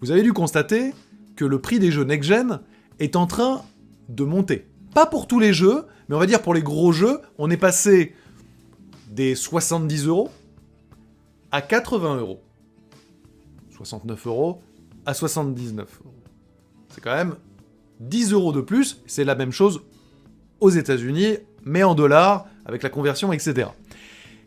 vous avez dû constater que le prix des jeux next-gen est en train de monter. Pas pour tous les jeux, mais on va dire pour les gros jeux, on est passé des 70 € à 80 €. 69 € à 79 €. C'est quand même 10 € de plus, c'est la même chose aux États-Unis, mais en dollars, avec la conversion, etc.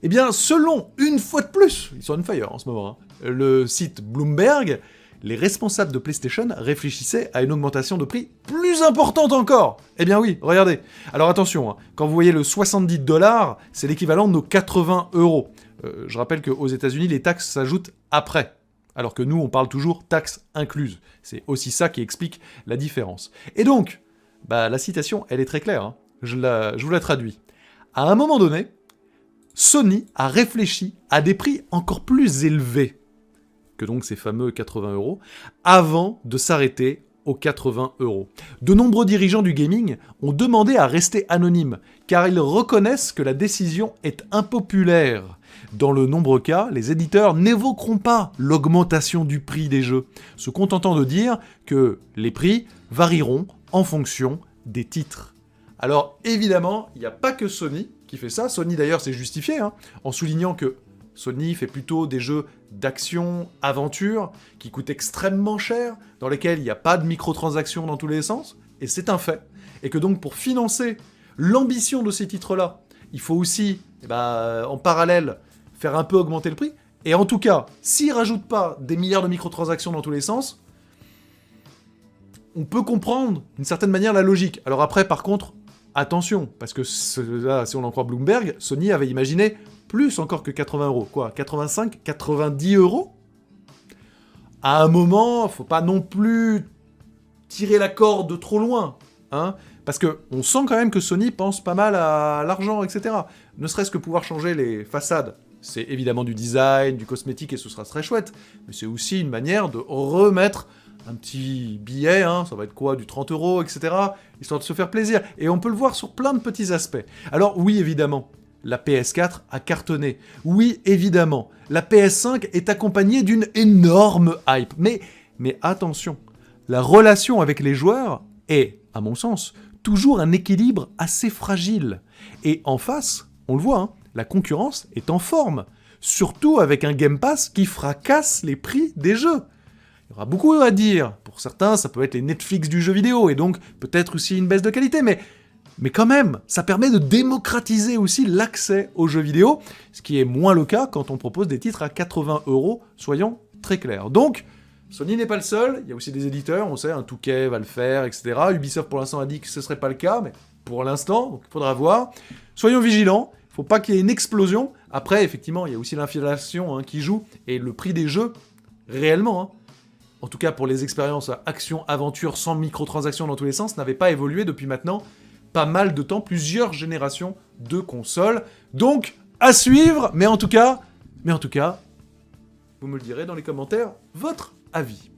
Eh bien, selon, une fois de plus, ils sont on fire en ce moment, le site Bloomberg, les responsables de PlayStation réfléchissaient à une augmentation de prix plus importante encore. Eh bien oui, regardez. Alors attention, quand vous voyez le 70 $, c'est l'équivalent de nos 80 €. Je rappelle qu'aux États-Unis, les taxes s'ajoutent après. Alors que nous, on parle toujours taxes incluses. C'est aussi ça qui explique la différence. Et donc, la citation, elle est très claire. Je vous la traduis. À un moment donné, Sony a réfléchi à des prix encore plus élevés que donc ces fameux 80 €, avant de s'arrêter aux 80 €. De nombreux dirigeants du gaming ont demandé à rester anonymes, car ils reconnaissent que la décision est impopulaire. Dans de nombreux cas, les éditeurs n'évoqueront pas l'augmentation du prix des jeux, se contentant de dire que les prix varieront en fonction des titres. Alors évidemment, il n'y a pas que Sony qui fait ça. Sony d'ailleurs s'est justifié, en soulignant que Sony fait plutôt des jeux d'action, aventure, qui coûtent extrêmement cher, dans lesquels il n'y a pas de microtransactions dans tous les sens, et c'est un fait. Et que donc pour financer l'ambition de ces titres-là, il faut aussi, en parallèle, faire un peu augmenter le prix. Et en tout cas, s'ils rajoutent pas des milliards de microtransactions dans tous les sens, on peut comprendre d'une certaine manière la logique. Alors après, par contre, attention, parce que là, si on en croit Bloomberg, Sony avait imaginé plus encore que 80 €. Quoi, 85, 90 €? À un moment, faut pas non plus tirer la corde trop loin, parce que on sent quand même que Sony pense pas mal à l'argent, etc. Ne serait-ce que pouvoir changer les façades. C'est évidemment du design, du cosmétique, et ce sera très chouette, mais c'est aussi une manière de remettre un petit billet, ça va être quoi, du 30 €, etc., histoire de se faire plaisir. Et on peut le voir sur plein de petits aspects. Alors oui, évidemment, la PS4 a cartonné. Oui, évidemment, la PS5 est accompagnée d'une énorme hype. Mais attention, la relation avec les joueurs est, à mon sens, toujours un équilibre assez fragile. Et en face, on le voit, la concurrence est en forme. Surtout avec un Game Pass qui fracasse les prix des jeux. Il y aura beaucoup à dire. Pour certains, ça peut être les Netflix du jeu vidéo, et donc peut-être aussi une baisse de qualité, mais quand même, ça permet de démocratiser aussi l'accès aux jeux vidéo, ce qui est moins le cas quand on propose des titres à 80 €, soyons très clairs. Donc, Sony n'est pas le seul, il y a aussi des éditeurs, on sait, 2K va le faire, etc. Ubisoft pour l'instant a dit que ce serait pas le cas, mais pour l'instant, donc il faudra voir. Soyons vigilants, il faut pas qu'il y ait une explosion. Après, effectivement, il y a aussi l'inflation qui joue, et le prix des jeux, réellement, en tout cas pour les expériences action-aventure sans microtransactions dans tous les sens, n'avait pas évolué depuis maintenant pas mal de temps, plusieurs générations de consoles. Donc, à suivre, mais en tout cas, vous me le direz dans les commentaires, votre avis.